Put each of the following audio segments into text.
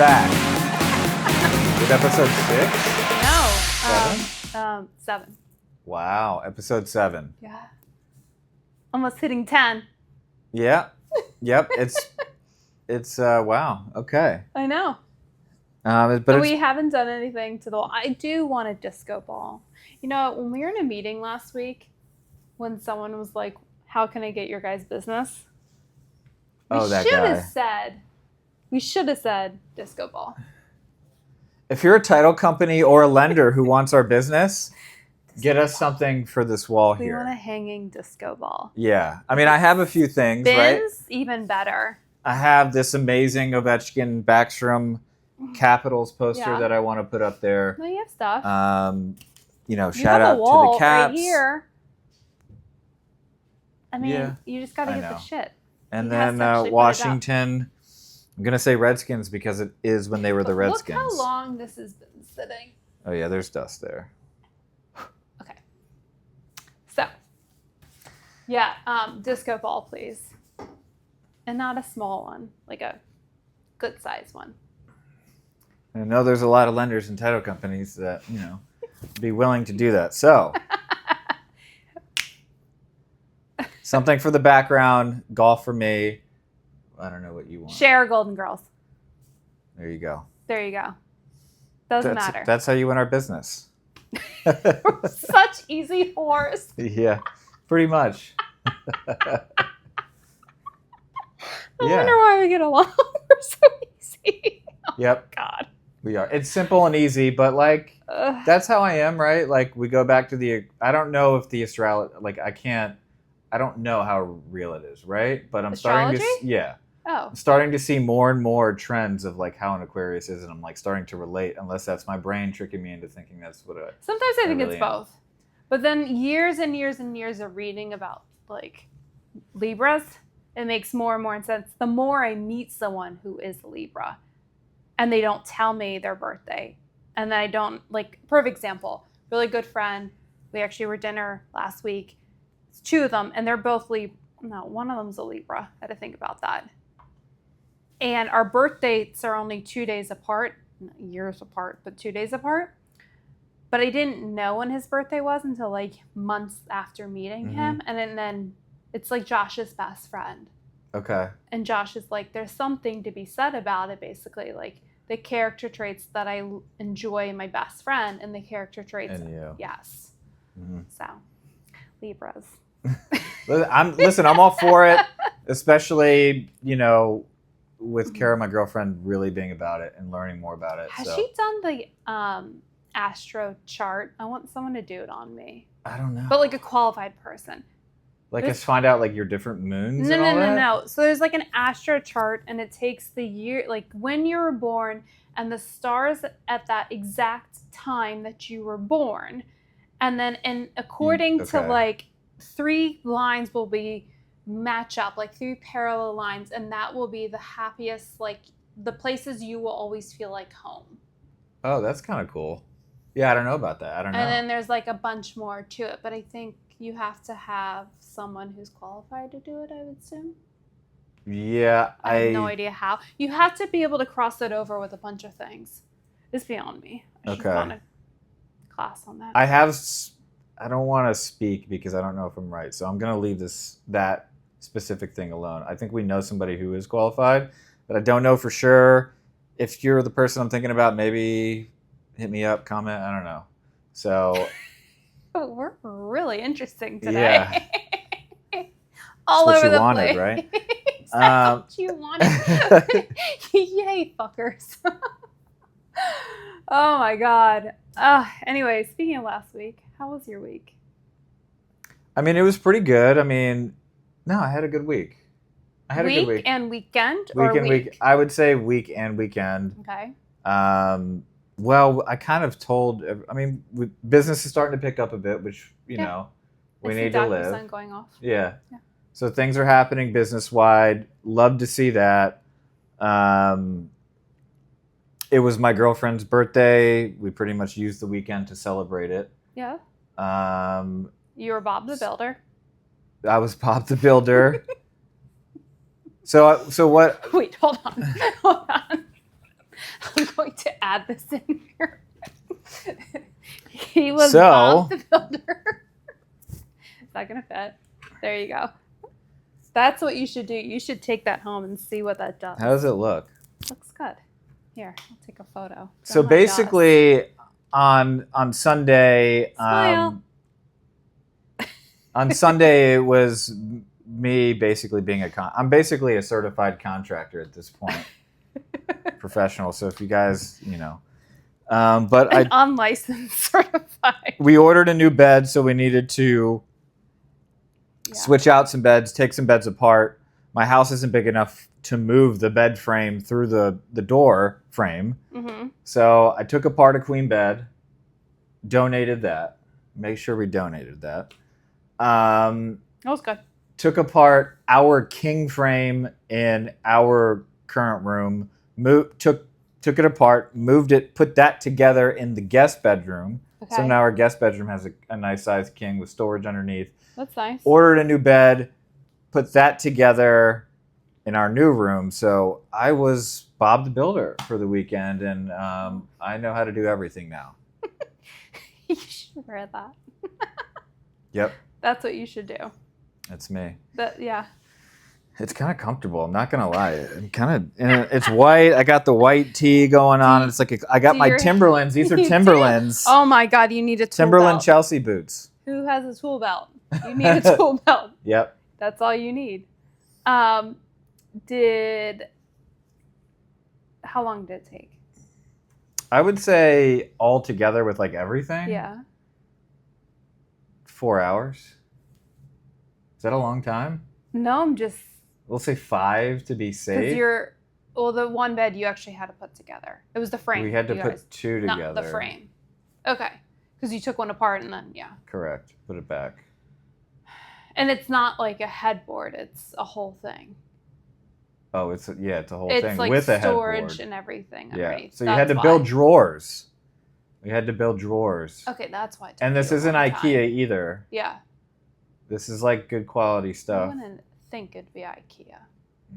back with episode 6. No. 7. Wow, episode 7. Yeah. Almost hitting 10. Yeah. Yep. It's wow. Okay. I know. But we haven't done anything to the wall. I do want a disco ball. You know, when we were in a meeting last week, when someone was like, "How can I get your guys' business?" We should have said disco ball. If you're a title company or a lender who wants our business, get us something for this wall We here. want a hanging disco ball. Yeah. I mean, I have a few things, right? Bins, even better. I have this amazing Ovechkin Backstrom Capitals poster that I want to put up there. No, you have stuff. Shout out to the Caps. Right here. I mean, Yeah, you just got to get the shit. And He has then to actually put it up. Washington. I'm going to say Redskins because it is when they were the Redskins. Look how long this has been sitting. Oh, yeah, there's dust there. Okay. So, yeah, disco ball, please. And not a small one, like a good size one. I know there's a lot of lenders and title companies that, be willing to do that. So, something for the background, golf for me. I don't know what you want. Share Golden Girls. There you go. There you go. Doesn't matter. That's how you win our business. Such easy whores. Yeah, pretty much. I wonder why we get along. We're so easy. Yep. God. We are. It's simple and easy, but that's how I am, right? Like we go back to I don't know if the astrology, I don't know how real it is, right? But I'm starting to, I'm starting to see more and more trends of how an Aquarius is, and I'm starting to relate, unless that's my brain tricking me into thinking that's what Sometimes I think it's both. But then years and years and years of reading about Libras, it makes more and more sense. The more I meet someone who is a Libra and they don't tell me their birthday, and then I don't, perfect example, really good friend. We actually were dinner last week. It's 2 of them, and they're both one of them's a Libra. I had to think about that. And our birth dates are only 2 days apart, not years apart, but 2 days apart. But I didn't know when his birthday was until months after meeting him. And then it's Josh's best friend. Okay. And Josh is there's something to be said about it, basically. The character traits that I enjoy in my best friend and the character traits. And you. Yes. Mm-hmm. So, Libras. I'm all for it, especially, with Kara, my girlfriend, really being about it and learning more about it. Has she done the astro chart? I want someone to do it on me. I don't know. But a qualified person. Let's find out your different moons No, and all that? No. So there's an astro chart, and it takes the year, when you were born and the stars at that exact time that you were born. And then according to 3 lines will be match up, 3 parallel lines, and that will be the happiest, the places you will always feel like home. Oh, that's kind of cool. Yeah, I don't know about that. I don't know. And then there's a bunch more to it, but I think you have to have someone who's qualified to do it, I would assume. Yeah, I have no idea how. You have to be able to cross it over with a bunch of things. It's beyond me. I should go on a class on that. I don't want to speak because I don't know if I'm right, so I'm going to leave that specific thing alone. I think we know somebody who is qualified, but I don't know for sure. If you're the person I'm thinking about, maybe hit me up, comment. I don't know. So we're really interesting today. Yeah. All over the wanted, place. Right? What you wanted. Yay, fuckers. Oh my God. Anyway, speaking of last week, how was your week? I mean, it was pretty good. I mean, no, I had a good week. I had a good week. Week and weekend? Week. I would say week and weekend. Okay. Well, I kind of told. I mean, business is starting to pick up a bit, which we need to live. Sun going off. Yeah. So things are happening business wide. Love to see that. It was my girlfriend's birthday. We pretty much used the weekend to celebrate it. Yeah. You were Bob the Builder. I was Bob the Builder. So what? Wait, hold on. I'm going to add this in here. He was Bob the Builder. Is that going to fit? There you go. That's what you should do. You should take that home and see what that does. How does it look? Looks good. Here, I'll take a photo. So basically, on Sunday, Smile. on Sunday it was me basically being I'm basically a certified contractor at this point, professional. So if you guys, but An unlicensed certified. We ordered a new bed, so we needed to switch out some beds, take some beds apart. My house isn't big enough to move the bed frame through the door frame. Mm-hmm. So I took apart a queen bed, donated that. Make sure we donated that. That was good. Took apart our king frame in our current room. Took it apart, moved it, put that together in the guest bedroom. Okay. So now our guest bedroom has a nice sized king with storage underneath. That's nice. Ordered a new bed, put that together in our new room. So I was Bob the Builder for the weekend, and I know how to do everything now. You should wear that. Yep. That's what you should do. That's me. Yeah. It's kind of comfortable. I'm not gonna lie. It's white. I got the white tee going on. It's like I got my Timberlands. These are Timberlands. Oh my God! You need a tool Timberland belt. Chelsea boots. Who has a tool belt? You need a tool belt. Yep. That's all you need. How long did it take? I would say all together with like everything. Yeah. 4 hours. Is that a long time? No, I'm just. We'll say 5 to be safe. Because the one bed you actually had to put together. It was the frame. We had to put 2 together. Not the frame. Okay. Because you took one apart and then, yeah. Correct. Put it back. And it's not like a headboard. It's a whole thing. Oh, it's a whole thing with like a headboard. Storage and everything. Yeah. Underneath. So you had to build drawers. We had to build drawers. Okay, that's why. And this isn't IKEA either. Yeah. This is like good quality stuff. I wouldn't think it'd be IKEA.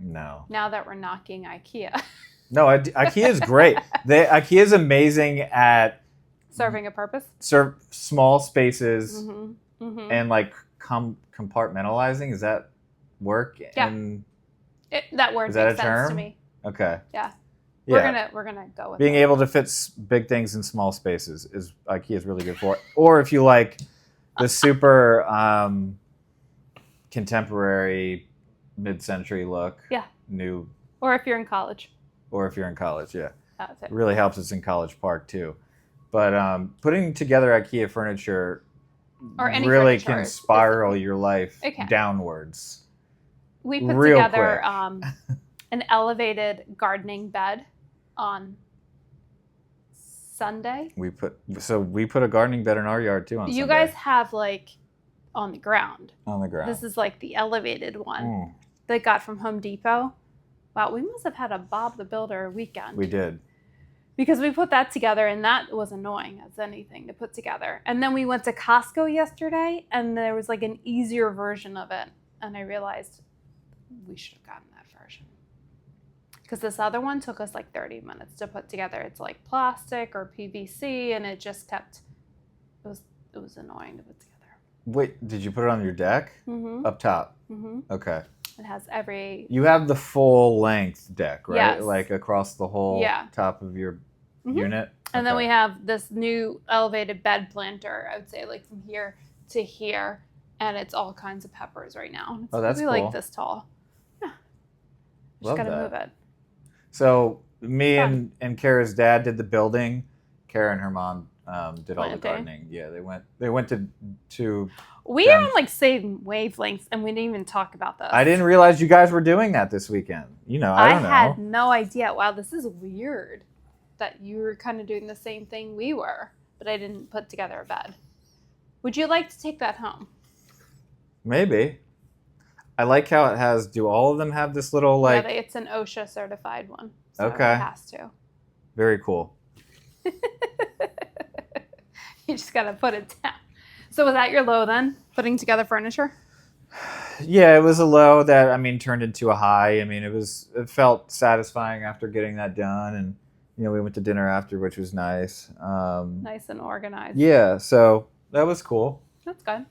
No. Now that we're knocking IKEA. No, IKEA is great. IKEA is amazing at serving a purpose. Serve small spaces and like compartmentalizing. Does that work? Yeah. That word makes sense to me. Okay. Yeah. Yeah. We're gonna go with being able to fit big things in small spaces is IKEA is really good for. Or if you like the super contemporary mid-century look. Yeah. New. Or if you're in college. Yeah. That's it. It really helps us in College Park too. But putting together IKEA furniture or any really furniture can spiral your life downwards. We put together an elevated gardening bed on Sunday. We put a gardening bed in our yard too on Sunday. You guys have like on the ground. On the ground. This is like the elevated one they got from Home Depot. Wow, we must have had a Bob the Builder weekend. We did. Because we put that together, and that was annoying as anything to put together. And then we went to Costco yesterday, and there was like an easier version of it. And I realized we should have gotten that version. Because this other one took us like 30 minutes to put together. It's like plastic or PVC, and it just kept, it was annoying to put together. Wait, did you put it on your deck? Mm-hmm. Up top? Mm-hmm. Okay. It has You have the full length deck, right? Yes. Like across the whole top of your unit? And then we have this new elevated bed planter, I would say like from here to here. And it's all kinds of peppers right now. It's that's cool. like this tall. Yeah. Just gotta move it. So me and Kara's dad did the building. Kara and her mom did all the gardening. Yeah, they went to we are on like same wavelengths, and we didn't even talk about this. I didn't realize you guys were doing that this weekend. I don't know. I had no idea. Wow, this is weird that you were kind of doing the same thing we were, but I didn't put together a bed. Would you like to take that home? Maybe. I like how it has. Do all of them have this little like? Yeah, it's an OSHA certified one. So okay. It has to. Very cool. You just gotta put it down. So was that your low then? Putting together furniture? Yeah, it was a low that turned into a high. It felt satisfying after getting that done, and we went to dinner after, which was nice. Nice and organized. Yeah, so that was cool. That's good.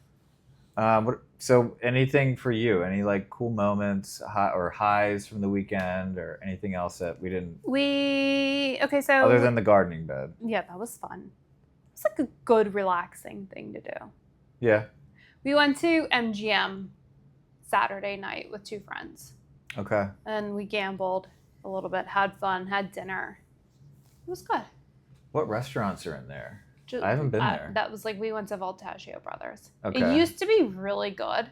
So anything for you? Any like cool moments or highs from the weekend, or anything else that we didn't? So other than the gardening bed. Yeah, that was fun. It's like a good, relaxing thing to do. Yeah. We went to MGM Saturday night with 2 friends. Okay. And we gambled a little bit, had fun, had dinner. It was good. What restaurants are in there? I haven't been there. That was we went to Voltaggio Brothers. Okay. It used to be really good,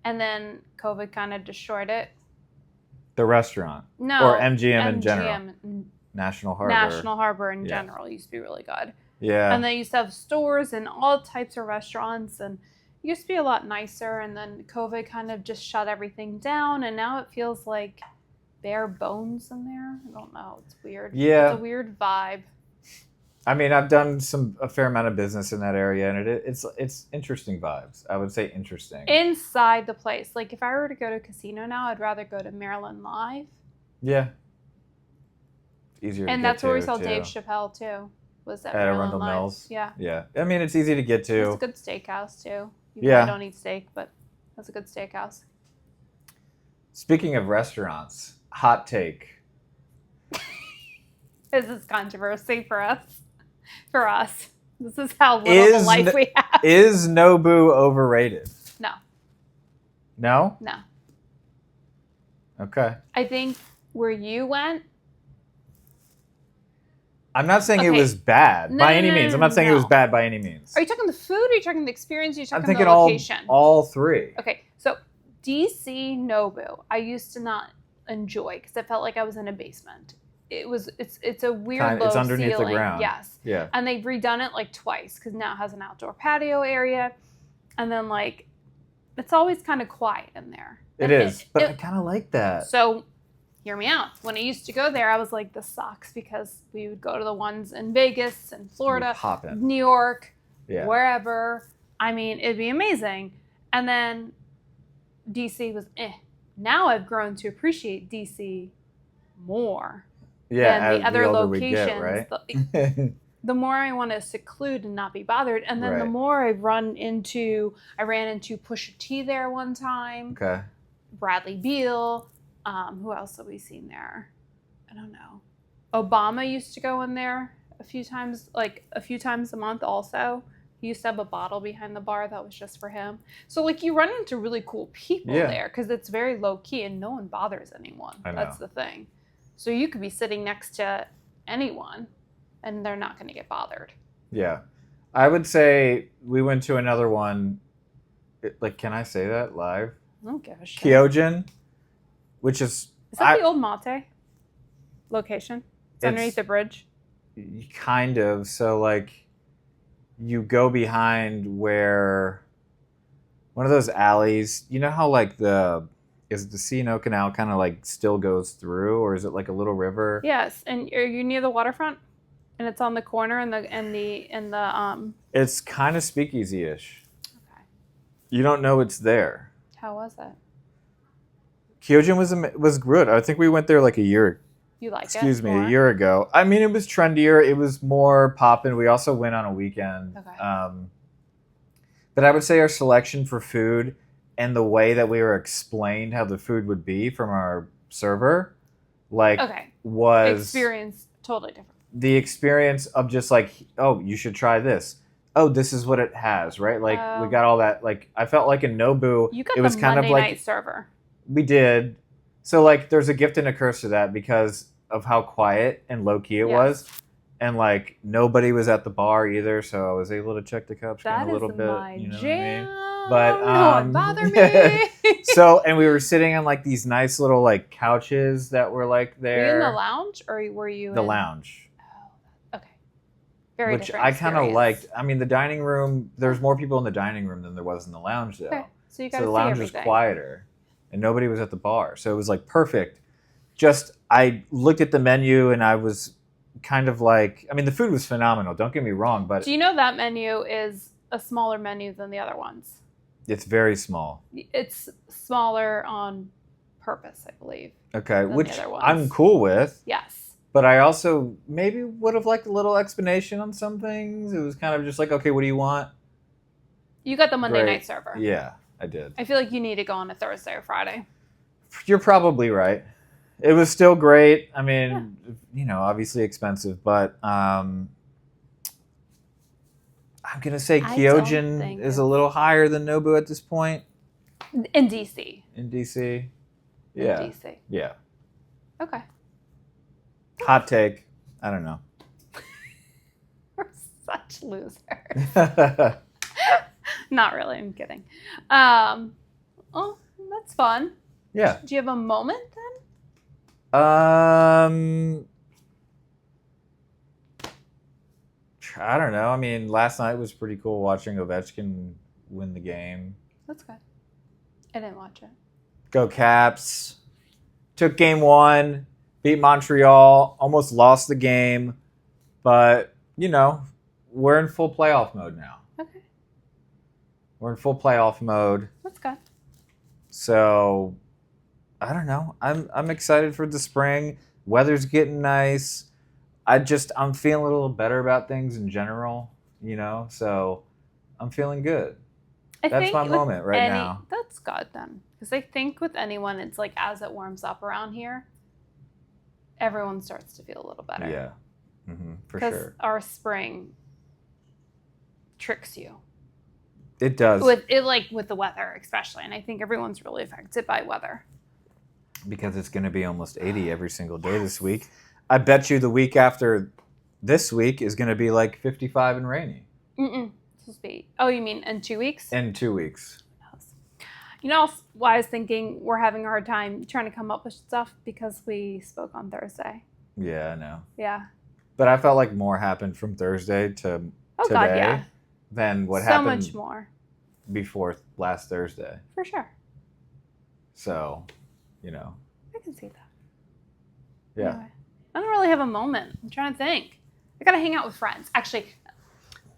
and then COVID kind of destroyed it. The restaurant? No. Or MGM in general? National Harbor in general used to be really good. Yeah. And they used to have stores and all types of restaurants, and it used to be a lot nicer, and then COVID kind of just shut everything down, and now it feels like bare bones in there. I don't know. It's weird. Yeah. It's a weird vibe. I mean, I've done a fair amount of business in that area, and it's interesting vibes. I would say interesting. Inside the place. Like, if I were to go to a casino now, I'd rather go to Maryland Live. Yeah. Easier to and get that's where we saw too. Dave Chappelle, too. Was at Arundel Live. Mills? Yeah. Yeah. I mean, it's easy to get to. It's a good steakhouse, too. You probably don't eat steak, but that's a good steakhouse. Speaking of restaurants, hot take. This is controversy for us. For us. This is how little of a life we have. Is Nobu overrated? No. No? No. Okay. I think where you went. I'm not saying it was bad by any means. I'm not saying it was bad by any means. Are you talking the food? Or are you talking the experience? Or are you talking I'm thinking the location? all three. Okay. So DC Nobu, I used to not enjoy because it felt like I was in a basement. It's a weird low it's underneath ceiling. the ground. Yes. Yeah. And they've redone it twice because now it has an outdoor patio area, and then it's always kind of quiet in there. It is, but I kind of like that. So, hear me out. When I used to go there, I was like, this sucks because we would go to the ones in Vegas and Florida, New York, wherever. I mean, it'd be amazing. And then DC was Now I've grown to appreciate DC more. Yeah, than the other locations. We get, right? The more I want to seclude and not be bothered, and then the more I ran into Pusha T there one time. Okay. Bradley Beal. Who else have we seen there? I don't know. Obama used to go in there a few times a month also. He used to have a bottle behind the bar that was just for him. So you run into really cool people there because it's very low key and no one bothers anyone. That's the thing. So you could be sitting next to anyone and they're not going to get bothered. Yeah. I would say we went to another one. Can I say that live? I don't give a shit. Kyojin, which is... Is that the old Mate location? It's underneath the bridge? Kind of. So, you go behind where... One of those alleys... You know how, is it the C&O Canal kind of still goes through, or is it a little river? Yes, and are you near the waterfront? And it's on the corner in the It's kind of speakeasy-ish. Okay. You don't know it's there. How was it? Kyojin was good. I think we went there a year. You like Excuse me, a year ago. I mean, it was trendier. It was more poppin'. We also went on a weekend. Okay. But I would say our selection for food and the way that we were explained how the food would be from our server, was... Experience totally different. The experience of just oh, you should try this. Oh, this is what it has, right? We got all that. I felt like in Nobu, you got it was the kind Monday of night server. We did. So there's a gift and a curse to that because of how quiet and low key it was. And nobody was at the bar either, so I was able to check the cups a little bit. You know jam. What I mean? But no one bother me. So, and we were sitting on these nice little couches that were there. Were you in the lounge or were you the lounge? Oh, okay. Very Which I kind of liked. I mean, the dining room. There's more people in the dining room than there was in the lounge, though. Okay. So you got the lounge was quieter, and nobody was at the bar, so it was perfect. Just I looked at the menu and I was kind of I mean, the food was phenomenal. Don't get me wrong, but do you know that menu is a smaller menu than the other ones? It's very small. It's smaller on purpose, I believe. Okay, which I'm cool with. Yes. But I also maybe would have liked a little explanation on some things. It was kind of just like, okay, what do you want? You got the Monday Great. night server. Yeah, I did. I feel like you need to go on a Thursday or Friday. You're probably right. It was still great. I mean, obviously expensive, but I'm going to say Kyojin is a little higher than Nobu at this point. In DC. In DC? Yeah. In DC. Yeah. Okay. Hot take. I don't know. We're such losers. Not really. I'm kidding. Oh, that's fun. Yeah. Do you have a moment then? I don't know. I mean, last night was pretty cool watching Ovechkin win the game. That's good. I didn't watch it. Go Caps. Took game 1. Beat Montreal. Almost lost the game. But, we're in full playoff mode now. Okay. We're in full playoff mode. That's good. So, I don't know. I'm excited for the spring. Weather's getting nice. I'm feeling a little better about things in general, so I'm feeling good. That's my moment right now. That's good then. Because I think with anyone, it's like as it warms up around here, everyone starts to feel a little better. Yeah, for sure. Because our spring tricks you. It does. With the weather, especially. And I think everyone's really affected by weather. Because it's going to be almost 80 every single day this week. I bet you the week after this week is going to be like 55 and rainy. Oh, you mean in 2 weeks? In 2 weeks. Why I was thinking we're having a hard time trying to come up with stuff because we spoke on Thursday. Yeah, I know. Yeah. But I felt like more happened from Thursday to today than what happened so much more before last Thursday. For sure. So, I can see that. Yeah. Anyway, I don't really have a moment. I'm trying to think. I got to hang out with friends. Actually,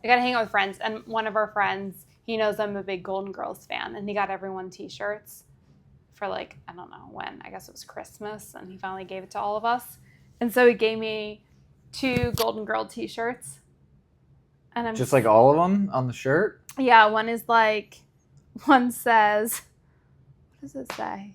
I got to hang out with friends. And one of our friends, he knows I'm a big Golden Girls fan. And he got everyone t-shirts for I don't know when. I guess it was Christmas. And he finally gave it to all of us. And so he gave me 2 Golden Girl t-shirts. And I'm just like all of them on the shirt? Yeah, one says, what does it say?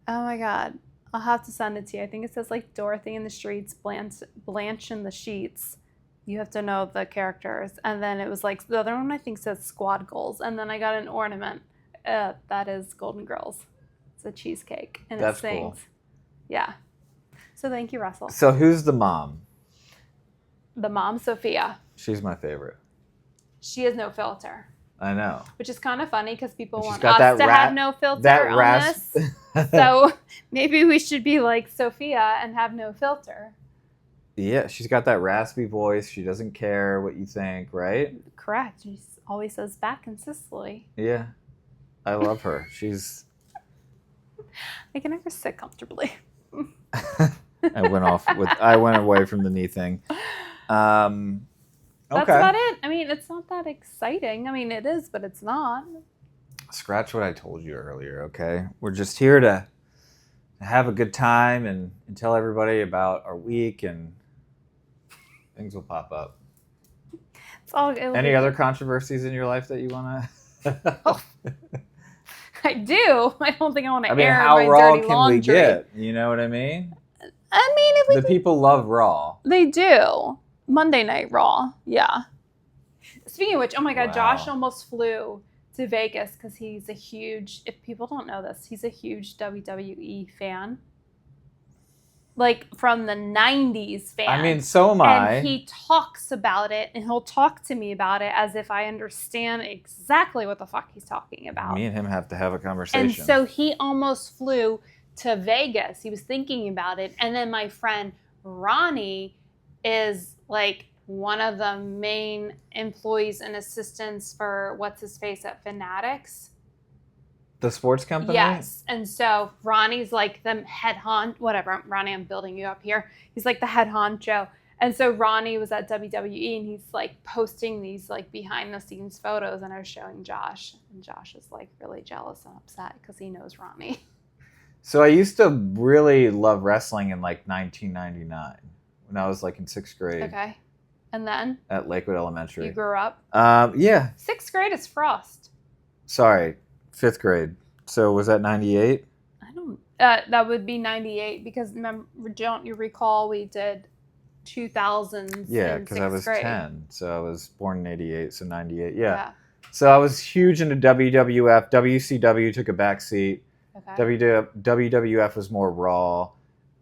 Oh my God. I'll have to send it to you. I think it says Dorothy in the streets, Blanche in the sheets. You have to know the characters. And then it was the other one I think says squad goals. And then I got an ornament. That is Golden Girls. It's a cheesecake. And That's it sings. cool. Yeah. So thank you, Russell. So who's the mom? The mom, Sophia. She's my favorite. She has no filter. I know. Which is kind of funny because people want us to have no filter on this. So maybe we should be like Sophia and have no filter. Yeah, she's got that raspy voice. She doesn't care what you think, right? Correct. She always says back in Sicily. Yeah. I love her. I can never sit comfortably. I went away from the knee thing. That's about it. I mean, it's not that exciting. I mean, it is, but it's not. Scratch what I told you earlier, okay? We're just here to have a good time and tell everybody about our week, and things will pop up. Any other controversies in your life that you want to... I do. I don't think I want to air my dirty laundry. How raw can we get? You know what I mean? I mean, people love Raw. They do. Monday Night Raw. Yeah. Speaking of which, oh my God, wow. Josh almost flew to Vegas because he's a huge, if people don't know this, he's a huge WWE fan. From the 90s fan. I mean, so am I. And he talks about it, and he'll talk to me about it as if I understand exactly what the fuck he's talking about. Me and him have to have a conversation. And so he almost flew to Vegas. He was thinking about it. And then my friend Ronnie is one of the main employees and assistants for what's-his-face at Fanatics. The sports company? Yes. And so Ronnie's the head honcho, whatever. Ronnie, I'm building you up here. He's the head honcho. And so Ronnie was at WWE and he's posting these behind the scenes photos, and I was showing Josh. And Josh is really jealous and upset because he knows Ronnie. So I used to really love wrestling in like 1999 when I was like in 6th grade. Okay. And then? At Lakewood Elementary. You grew up? Yeah. 6th grade is Frost. Sorry, 5th grade. So was that 98? I don't... that would be 98 because don't you recall we did 2000s Yeah, because I was grade. 10. So I was born in 88, so 98. Yeah. So I was huge into WWF. WCW took a back seat. Okay. WWF was more raw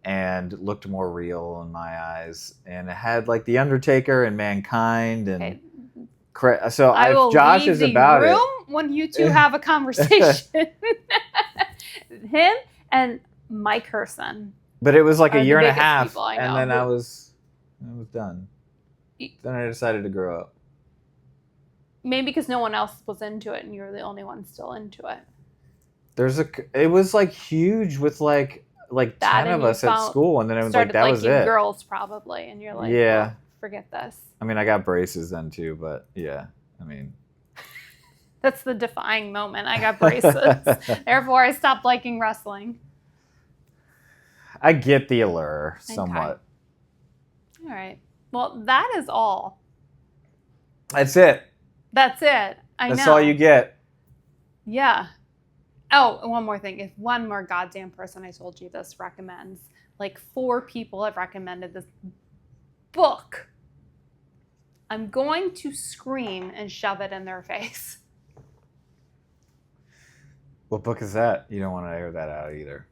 and looked more real in my eyes. And it had like The Undertaker and Mankind and... Okay. So I will Josh leave is the about room it. When you two have a conversation. Him and Mike Herson. But it was like a year and a half, and then I was done. Then I decided to grow up. Maybe because no one else was into it, and you were the only one still into it. It was like huge with like 10 of us at school, and then it was like that was it. Girls probably, and you're like, yeah, well, forget this. I mean, I got braces then too, but yeah, I mean, that's the defying moment. I got braces, therefore I stopped liking wrestling. I get the allure somewhat. Okay. All right. Well, that is all. That's it. That's it. That's all you get. Yeah. Oh, one more thing. If one more goddamn person I told you this recommends, like 4 people have recommended this book, I'm going to scream and shove it in their face. What book is that? You don't want to air that out either.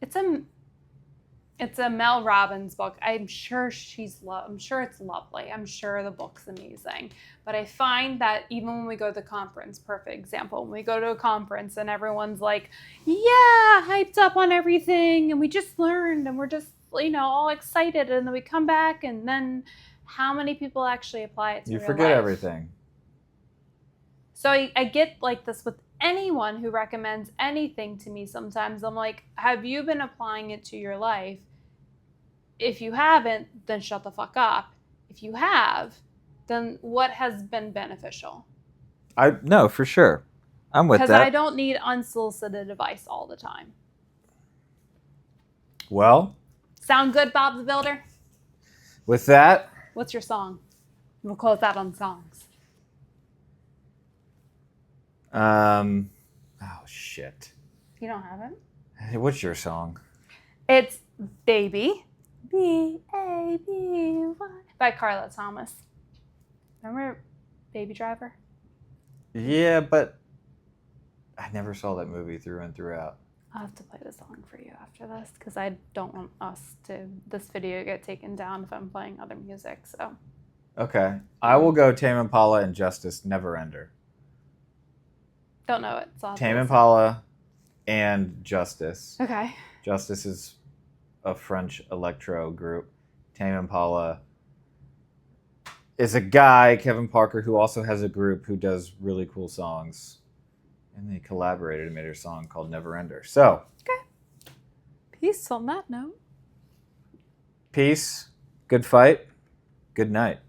It's a Mel Robbins book. I'm sure I'm sure it's lovely. I'm sure the book's amazing. But I find that even when we go to the conference, perfect example, when we go to a conference and everyone's like, yeah, hyped up on everything, and we just learned, and we're just, all excited, and then we come back, and then how many people actually apply it to real life? You forget everything. So I get like this with anyone who recommends anything to me sometimes. I'm like, have you been applying it to your life? If you haven't, then shut the fuck up. If you have, then what has been beneficial? No, for sure. I'm with that. Because I don't need unsolicited advice all the time. Well. Sound good, Bob the Builder? With that. What's your song? We'll close out on songs. Oh, shit. You don't have it? Hey, what's your song? It's Baby. B-A-B-Y. By Carla Thomas. Remember Baby Driver? Yeah, but I never saw that movie through and throughout. I'll have to play the song for you after this because I don't want this video get taken down if I'm playing other music, so. Okay. I will go Tame Impala and Justice, Never Ender. Don't know it. So Tame Impala and Justice. Okay. Justice is a French electro group. Tame Impala is a guy, Kevin Parker, who also has a group who does really cool songs. And they collaborated and made a song called Never Ender. So. Okay. Peace on that note. Peace. Good fight. Good night.